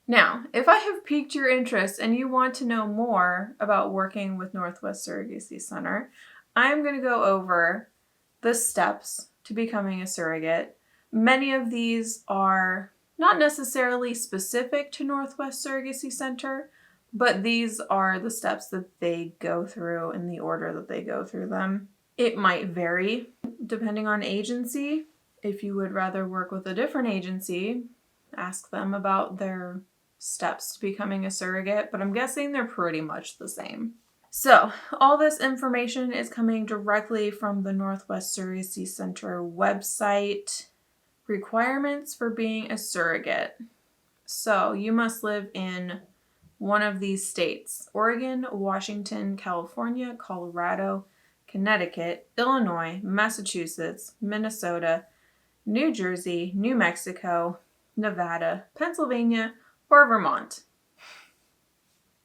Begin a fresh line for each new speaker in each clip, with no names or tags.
Now, if I have piqued your interest and you want to know more about working with Northwest Surrogacy Center, I'm going to go over the steps to becoming a surrogate. Many of these are not necessarily specific to Northwest Surrogacy Center, but these are the steps that they go through in the order that they go through them. It might vary depending on agency. If you would rather work with a different agency, ask them about their steps to becoming a surrogate, but I'm guessing they're pretty much the same. So, all this information is coming directly from the Northwest Surrogacy Center website. Requirements for being a surrogate. So, you must live in one of these states: Oregon, Washington, California, Colorado, Connecticut, Illinois, Massachusetts, Minnesota, New Jersey, New Mexico, Nevada, Pennsylvania, or Vermont.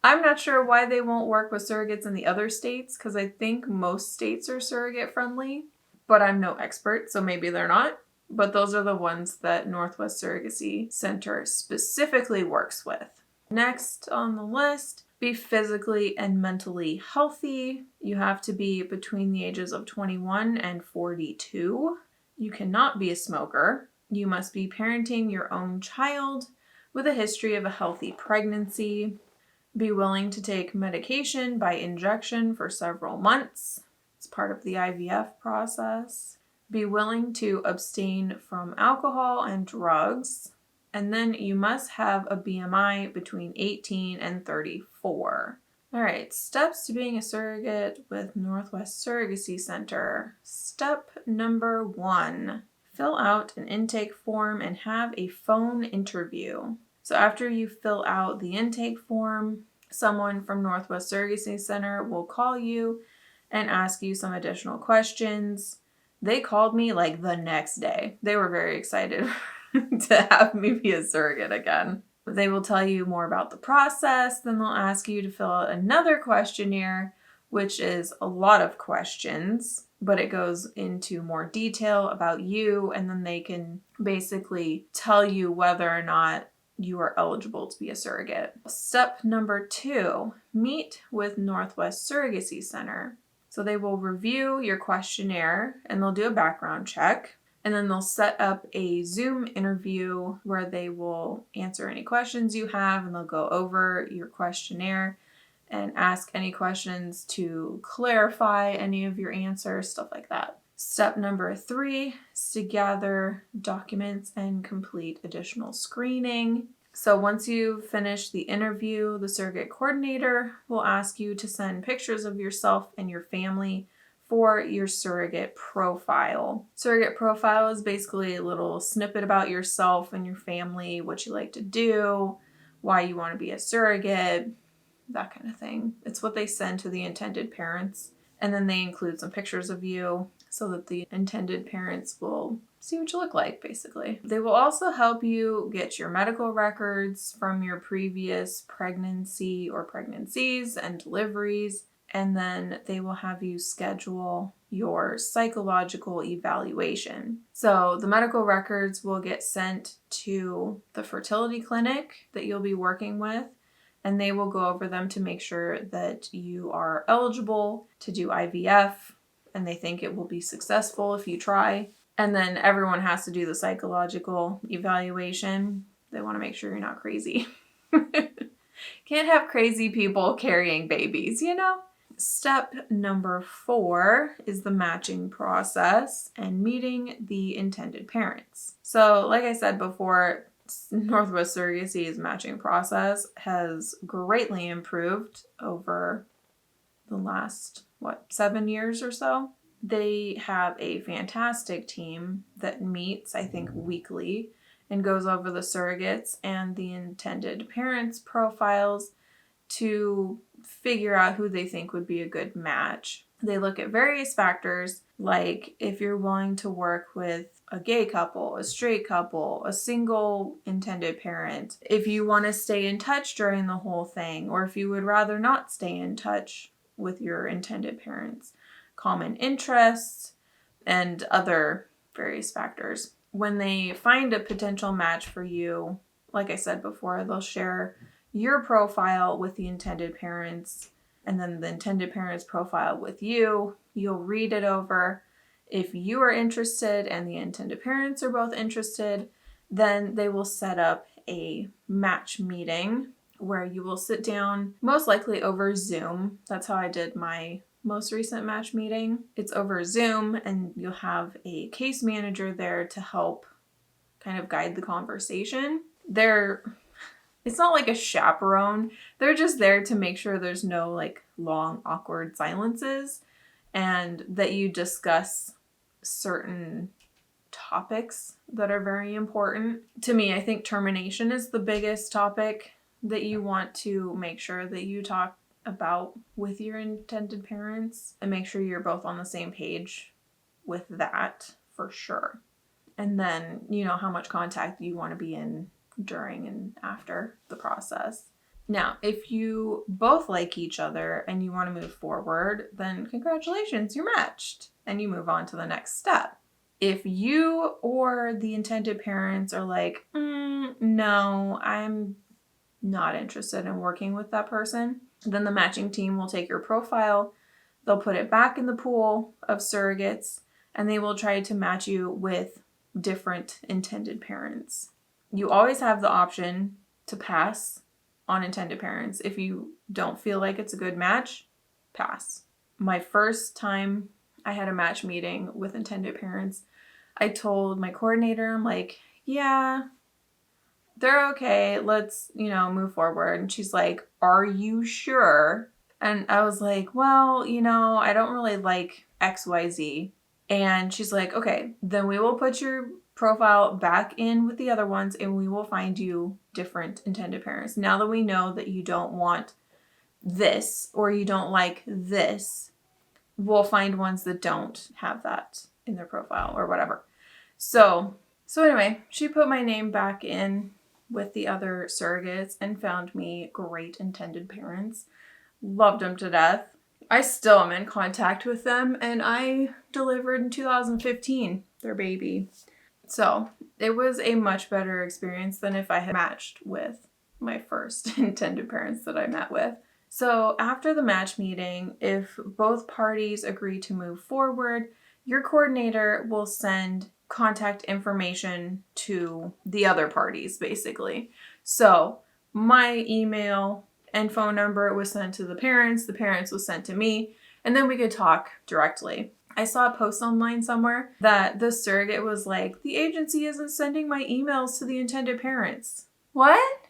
I'm not sure why they won't work with surrogates in the other states, because I think most states are surrogate friendly, but I'm no expert, so maybe they're not. But those are the ones that Northwest Surrogacy Center specifically works with. Next on the list, be physically and mentally healthy. You have to be between the ages of 21 and 42. You cannot be a smoker. You must be parenting your own child with a history of a healthy pregnancy. Be willing to take medication by injection for several months. It's part of the IVF process. Be willing to abstain from alcohol and drugs. And then you must have a BMI between 18 and 34. All right, steps to being a surrogate with Northwest Surrogacy Center. Step number 1, fill out an intake form and have a phone interview. So after you fill out the intake form, someone from Northwest Surrogacy Center will call you and ask you some additional questions. They called me like the next day. They were very excited to have me be a surrogate again. They will tell you more about the process. Then they'll ask you to fill out another questionnaire, which is a lot of questions, but it goes into more detail about you, and then they can basically tell you whether or not you are eligible to be a surrogate. Step number 2, meet with Northwest Surrogacy Center. So they will review your questionnaire and they'll do a background check. And then they'll set up a Zoom interview where they will answer any questions you have, and they'll go over your questionnaire and ask any questions to clarify any of your answers, stuff like that. Step number 3 is to gather documents and complete additional screening. So once you finish the interview, the surrogate coordinator will ask you to send pictures of yourself and your family for your surrogate profile. Surrogate profile is basically a little snippet about yourself and your family, what you like to do, why you want to be a surrogate, that kind of thing. It's what they send to the intended parents. And then they include some pictures of you so that the intended parents will see what you look like, basically. They will also help you get your medical records from your previous pregnancy or pregnancies and deliveries. And then they will have you schedule your psychological evaluation. So the medical records will get sent to the fertility clinic that you'll be working with, and they will go over them to make sure that you are eligible to do IVF, and they think it will be successful if you try. And then everyone has to do the psychological evaluation. They want to make sure you're not crazy. Can't have crazy people carrying babies, you know? Step number 4 is the matching process and meeting the intended parents. So, like I said before, Northwest Surrogacy's matching process has greatly improved over the last, 7 years or so. They have a fantastic team that meets, I think, weekly and goes over the surrogates and the intended parents' profiles to figure out who they think would be a good match. They look at various factors, like if you're willing to work with a gay couple, a straight couple, a single intended parent, if you want to stay in touch during the whole thing, or if you would rather not stay in touch with your intended parents, common interests, and other various factors. When they find a potential match for you, like I said before, they'll share your profile with the intended parents and then the intended parents' profile with you. You'll read it over. If you are interested and the intended parents are both interested, then they will set up a match meeting where you will sit down, most likely over Zoom. That's how I did my most recent match meeting. It's over Zoom, and you'll have a case manager there to help kind of guide the conversation. It's not like a chaperone. They're just there to make sure there's no like long, awkward silences and that you discuss certain topics that are very important. To me, I think termination is the biggest topic that you want to make sure that you talk about with your intended parents and make sure you're both on the same page with that for sure. And then, how much contact you want to be in during and after the process. Now, if you both like each other and you want to move forward, then congratulations, you're matched and you move on to the next step. If you or the intended parents are like, no, I'm not interested in working with that person, then the matching team will take your profile, they'll put it back in the pool of surrogates, and they will try to match you with different intended parents. You always have the option to pass on intended parents. If you don't feel like it's a good match, pass. My first time I had a match meeting with intended parents, I told my coordinator, I'm like, yeah, they're okay. Let's, move forward. And she's like, are you sure? And I was like, well, I don't really like XYZ. And she's like, okay, then we will put your profile back in with the other ones and we will find you different intended parents. Now that we know that you don't want this or you don't like this, we'll find ones that don't have that in their profile or whatever. So anyway, she put my name back in with the other surrogates and found me great intended parents. Loved them to death. I still am in contact with them, and I delivered in 2015 their baby. So it was a much better experience than if I had matched with my first intended parents that I met with. So after the match meeting, if both parties agree to move forward, your coordinator will send contact information to the other parties, basically. So my email and phone number was sent to the parents was sent to me, and then we could talk directly. I saw a post online somewhere that the surrogate was like, the agency isn't sending my emails to the intended parents. What?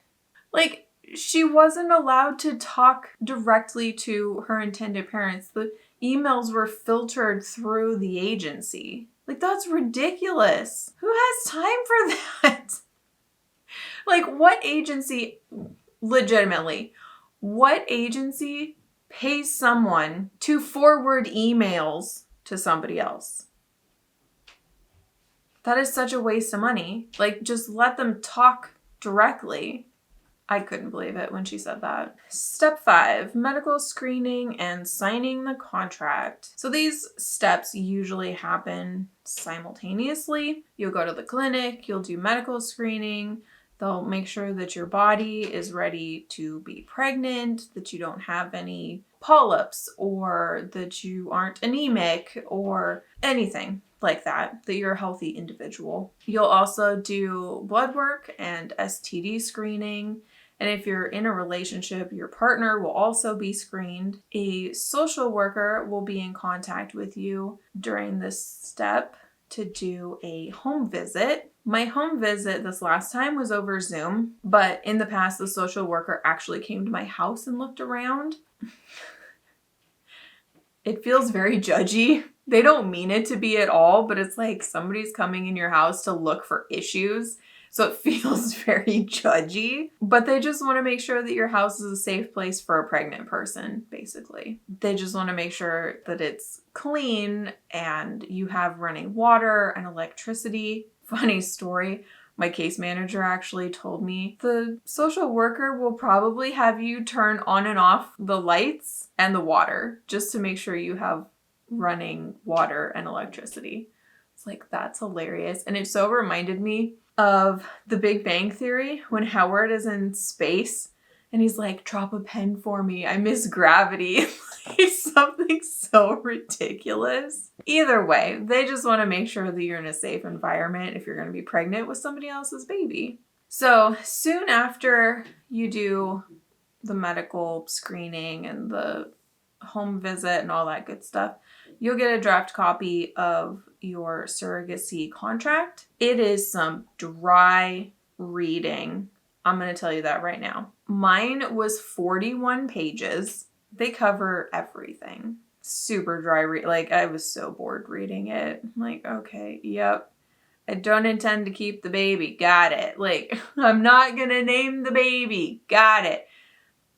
Like, she wasn't allowed to talk directly to her intended parents. The emails were filtered through the agency. Like, that's ridiculous. Who has time for that? Like, what agency, legitimately, what agency pays someone to forward emails to somebody else? That is such a waste of money. Like, just let them talk directly. I couldn't believe it when she said that. Step 5, medical screening and signing the contract. So these steps usually happen simultaneously. You'll go to the clinic, you'll do medical screening. They'll make sure that your body is ready to be pregnant, that you don't have any polyps, or that you aren't anemic, or anything like that you're a healthy individual. You'll also do blood work and STD screening. And if you're in a relationship, your partner will also be screened. A social worker will be in contact with you during this step to do a home visit. My home visit this last time was over Zoom, but in the past, the social worker actually came to my house and looked around. It feels very judgy. They don't mean it to be at all, but it's like somebody's coming in your house to look for issues. So it feels very judgy, but they just want to make sure that your house is a safe place for a pregnant person, basically. They just want to make sure that it's clean and you have running water and electricity. Funny story, my case manager actually told me the social worker will probably have you turn on and off the lights and the water just to make sure you have running water and electricity. It's like, that's hilarious. And it so reminded me of The Big Bang Theory when Howard is in space and he's like, drop a pen for me. I miss gravity. It's something so ridiculous. Either way, they just want to make sure that you're in a safe environment if you're going to be pregnant with somebody else's baby. So soon after you do the medical screening and the home visit and all that good stuff, you'll get a draft copy of your surrogacy contract. It is some dry reading. I'm going to tell you that right now. Mine was 41 pages. They cover everything. Super dry read. Like, I was so bored reading it. I'm like, okay, yep. I don't intend to keep the baby. Got it. Like, I'm not going to name the baby. Got it.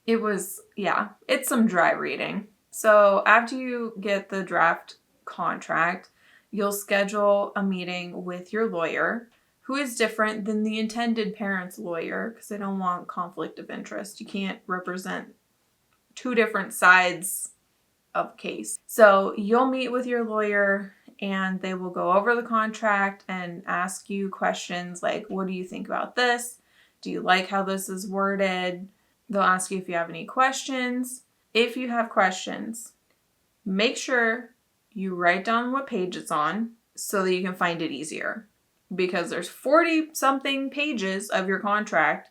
It was, yeah, it's some dry reading. So after you get the draft contract, you'll schedule a meeting with your lawyer, who is different than the intended parent's lawyer, because they don't want conflict of interest. You can't represent two different sides of case. So you'll meet with your lawyer and they will go over the contract and ask you questions like, what do you think about this? Do you like how this is worded? They'll ask you if you have any questions. If you have questions, make sure you write down what page it's on so that you can find it easier. Because there's 40-something pages of your contract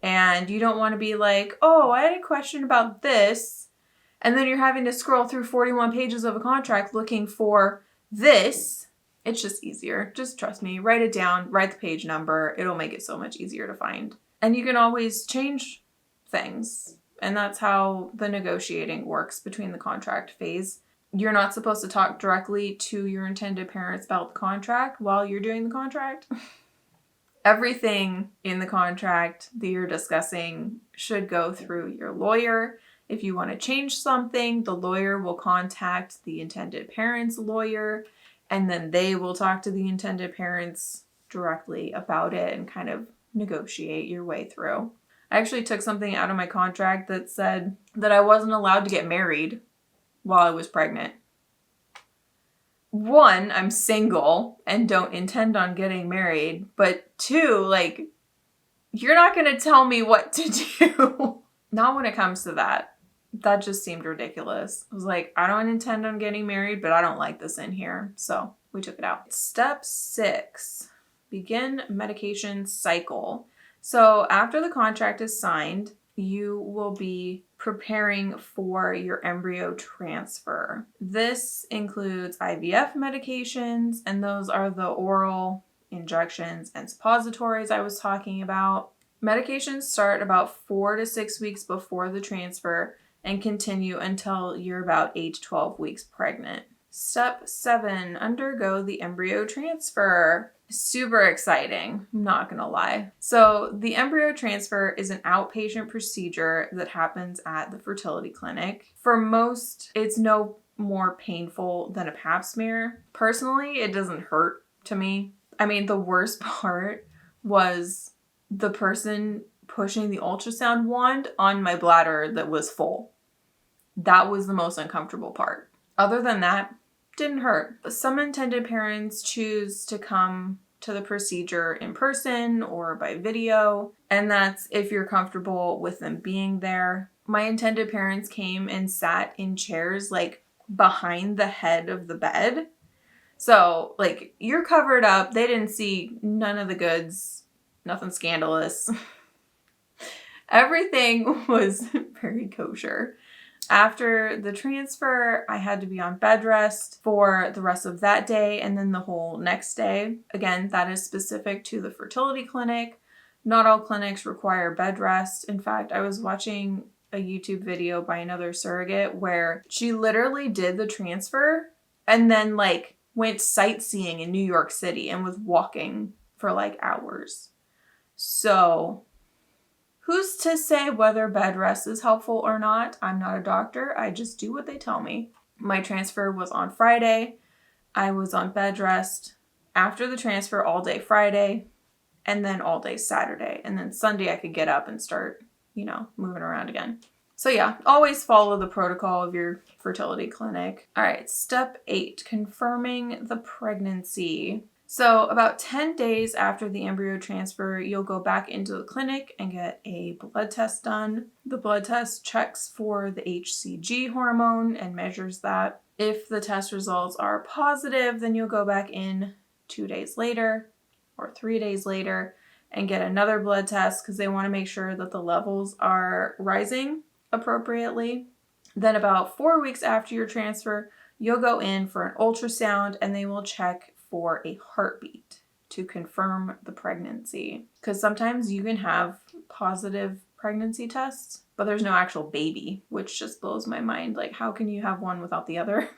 and you don't want to be like, oh, I had a question about this. And then you're having to scroll through 41 pages of a contract looking for this. It's just easier. Just trust me. Write it down. Write the page number. It'll make it so much easier to find. And you can always change things. And that's how the negotiating works between the contract phase. You're not supposed to talk directly to your intended parents about the contract while you're doing the contract. Everything in the contract that you're discussing should go through your lawyer. If you want to change something, the lawyer will contact the intended parent's lawyer, and then they will talk to the intended parents directly about it and kind of negotiate your way through. I actually took something out of my contract that said that I wasn't allowed to get married while I was pregnant. One, I'm single and don't intend on getting married. But two, like, you're not going to tell me what to do. Not when it comes to that. That just seemed ridiculous. I was like, I don't intend on getting married, but I don't like this in here. So we took it out. Step 6, begin medication cycle. So after the contract is signed, you will be preparing for your embryo transfer. This includes IVF medications, and those are the oral injections and suppositories I was talking about. Medications start about 4 to 6 weeks before the transfer and continue until you're about 8 to 12 weeks pregnant. Step 7, undergo the embryo transfer. Super exciting, I'm not gonna lie. So the embryo transfer is an outpatient procedure that happens at the fertility clinic. For most, it's no more painful than a pap smear. Personally, it doesn't hurt to me. I mean, the worst part was the person pushing the ultrasound wand on my bladder that was full. That was the most uncomfortable part. Other than that, didn't hurt. Some intended parents choose to come to the procedure in person or by video, and that's if you're comfortable with them being there. My intended parents came and sat in chairs like behind the head of the bed. So like you're covered up. They didn't see none of the goods, nothing scandalous. Everything was very kosher. After the transfer, I had to be on bed rest for the rest of that day and then the whole next day. Again, that is specific to the fertility clinic. Not all clinics require bed rest. In fact, I was watching a YouTube video by another surrogate where she literally did the transfer and then like went sightseeing in New York City and was walking for like hours. So who's to say whether bed rest is helpful or not? I'm not a doctor. I just do what they tell me. My transfer was on Friday. I was on bed rest after the transfer all day Friday and then all day Saturday. And then Sunday I could get up and start, moving around again. So yeah, always follow the protocol of your fertility clinic. All right, step 8, confirming the pregnancy. So about 10 days after the embryo transfer, you'll go back into the clinic and get a blood test done. The blood test checks for the HCG hormone and measures that. If the test results are positive, then you'll go back in 2 days later or 3 days later and get another blood test because they want to make sure that the levels are rising appropriately. Then about 4 weeks after your transfer, you'll go in for an ultrasound and they will check for a heartbeat to confirm the pregnancy. Because sometimes you can have positive pregnancy tests, but there's no actual baby, which just blows my mind. Like, how can you have one without the other?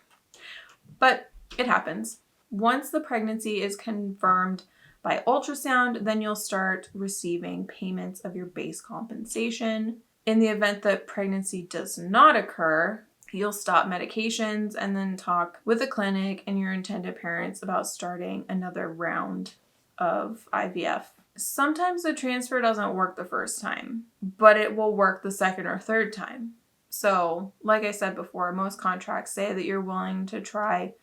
But it happens. Once the pregnancy is confirmed by ultrasound, then you'll start receiving payments of your base compensation. In the event that pregnancy does not occur, you'll stop medications and then talk with the clinic and your intended parents about starting another round of IVF. Sometimes the transfer doesn't work the first time, but it will work the second or third time. So, like I said before, most contracts say that you're willing to try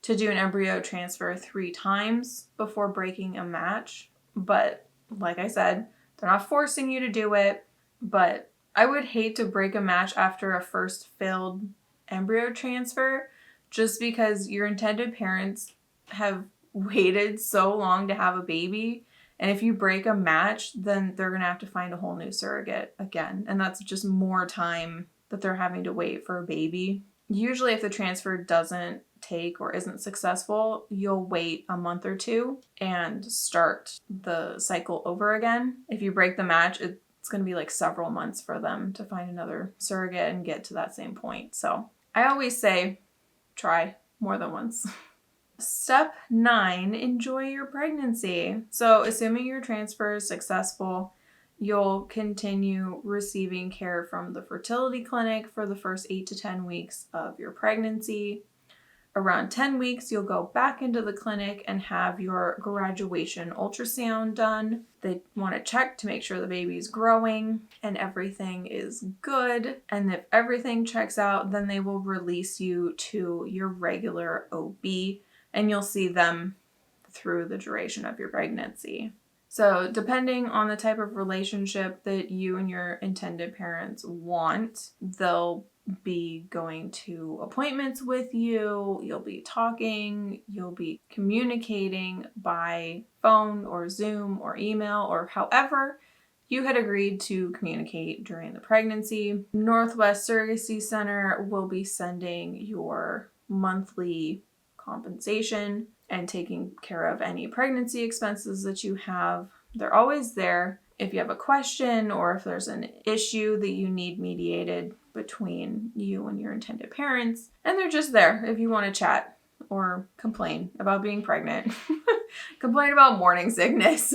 to do an embryo transfer 3 times before breaking a match. But like I said, they're not forcing you to do it, but I would hate to break a match after a first failed embryo transfer just because your intended parents have waited so long to have a baby. And if you break a match, then they're going to have to find a whole new surrogate again. And that's just more time that they're having to wait for a baby. Usually if the transfer doesn't take or isn't successful, you'll wait a month or 2 and start the cycle over again. If you break the match, it's going to be like several months for them to find another surrogate and get to that same point. So I always say try more than once. Step 9, enjoy your pregnancy. So assuming your transfer is successful, you'll continue receiving care from the fertility clinic for the first 8 to 10 weeks of your pregnancy. Around 10 weeks, you'll go back into the clinic and have your graduation ultrasound done. They want to check to make sure the baby's growing and everything is good. And if everything checks out, then they will release you to your regular OB and you'll see them through the duration of your pregnancy. So depending on the type of relationship that you and your intended parents want, they'll be going to appointments with you, you'll be talking, you'll be communicating by phone or Zoom or email or however you had agreed to communicate during the pregnancy. Northwest Surrogacy Center will be sending your monthly compensation and taking care of any pregnancy expenses that you have. They're always there if you have a question or if there's an issue that you need mediated between you and your intended parents. And they're just there if you want to chat or complain about being pregnant, complain about morning sickness.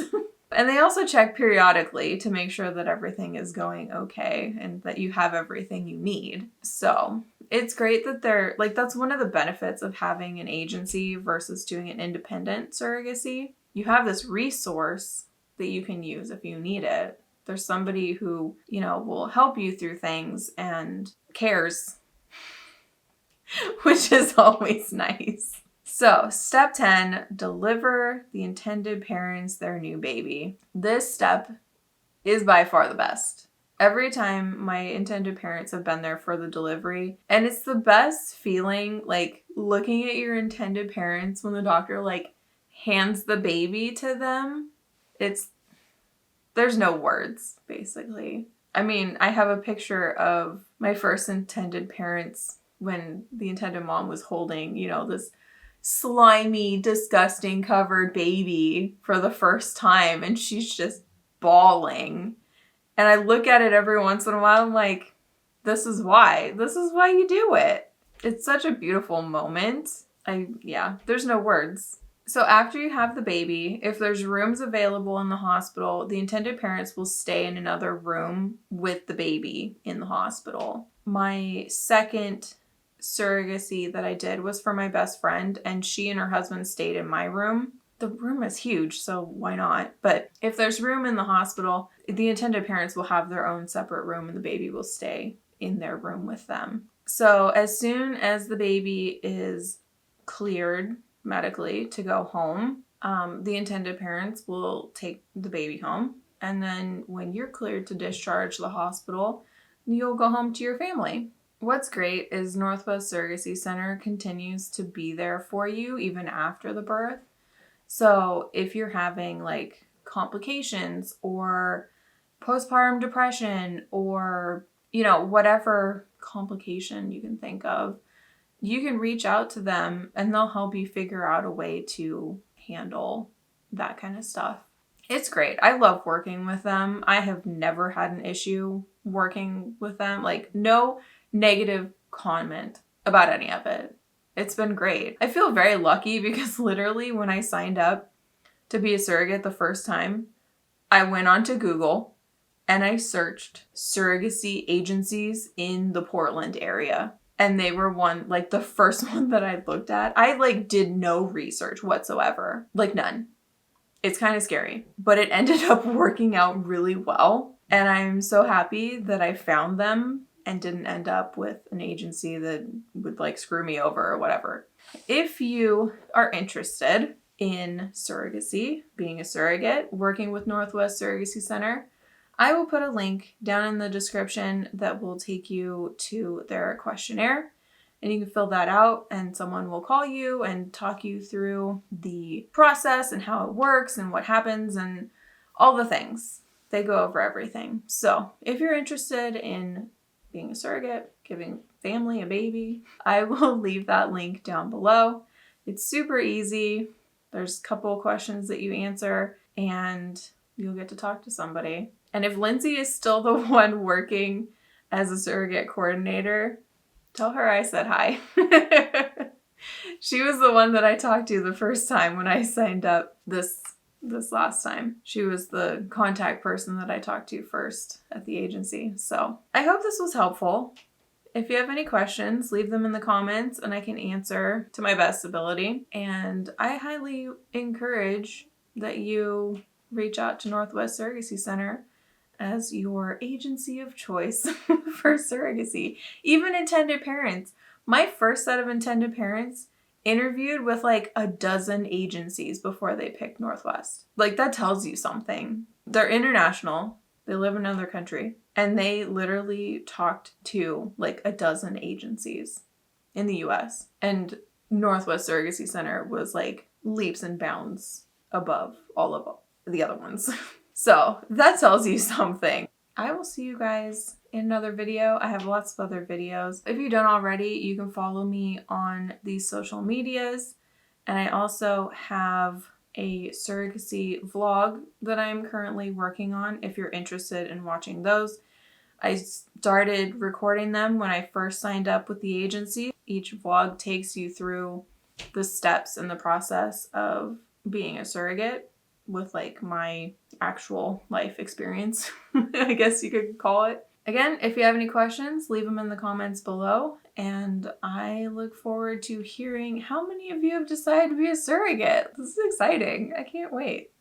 And they also check periodically to make sure that everything is going okay and that you have everything you need. So it's great that they're like, that's one of the benefits of having an agency versus doing an independent surrogacy. You have this resource that you can use if you need it. There's somebody who, will help you through things and cares, which is always nice. So, step 10, deliver the intended parents their new baby. This step is by far the best. Every time my intended parents have been there for the delivery, and it's the best feeling, like looking at your intended parents when the doctor hands the baby to them. There's no words, basically. I mean, I have a picture of my first intended parents when the intended mom was holding, this slimy, disgusting covered baby for the first time, and she's just bawling. And I look at it every once in a while, I'm like, this is why you do it. It's such a beautiful moment. There's no words. So after you have the baby, if there's rooms available in the hospital, the intended parents will stay in another room with the baby in the hospital. My second surrogacy that I did was for my best friend, and she and her husband stayed in my room. The room is huge, so why not? But if there's room in the hospital, the intended parents will have their own separate room and the baby will stay in their room with them. So as soon as the baby is cleared medically to go home, the intended parents will take the baby home. And then when you're cleared to discharge the hospital, you'll go home to your family. What's great is Northwest Surrogacy Center continues to be there for you even after the birth. So if you're having like complications or postpartum depression or, whatever complication you can think of, you can reach out to them and they'll help you figure out a way to handle that kind of stuff. It's great. I love working with them. I have never had an issue working with them. Like, no negative comment about any of it. It's been great. I feel very lucky because literally when I signed up to be a surrogate the first time, I went onto Google and I searched surrogacy agencies in the Portland area. And they were the first one that I looked at. I did no research whatsoever. None. It's kind of scary, but it ended up working out really well. And I'm so happy that I found them and didn't end up with an agency that would screw me over or whatever. If you are interested in surrogacy, being a surrogate, working with Northwest Surrogacy Center, I will put a link down in the description that will take you to their questionnaire. And you can fill that out and someone will call you and talk you through the process and how it works and what happens and all the things. They go over everything. So if you're interested in being a surrogate, giving family a baby, I will leave that link down below. It's super easy. There's a couple of questions that you answer and you'll get to talk to somebody. And if Lindsay is still the one working as a surrogate coordinator, tell her I said hi. She was the one that I talked to the first time when I signed up this last time. She was the contact person that I talked to first at the agency. So I hope this was helpful. If you have any questions, leave them in the comments and I can answer to my best ability. And I highly encourage that you reach out to Northwest Surrogacy Center as your agency of choice for surrogacy. Even intended parents. My first set of intended parents interviewed with a dozen agencies before they picked Northwest. That tells you something. They're international. They live in another country. And they literally talked to a dozen agencies in the US. And Northwest Surrogacy Center was leaps and bounds above all of the other ones. So that tells you something. I will see you guys in another video. I have lots of other videos. If you don't already, you can follow me on these social medias. And I also have a surrogacy vlog that I'm currently working on if you're interested in watching those. I started recording them when I first signed up with the agency. Each vlog takes you through the steps in the process of being a surrogate with my actual life experience, I guess you could call it. Again, if you have any questions, leave them in the comments below. And I look forward to hearing how many of you have decided to be a surrogate. This is exciting. I can't wait.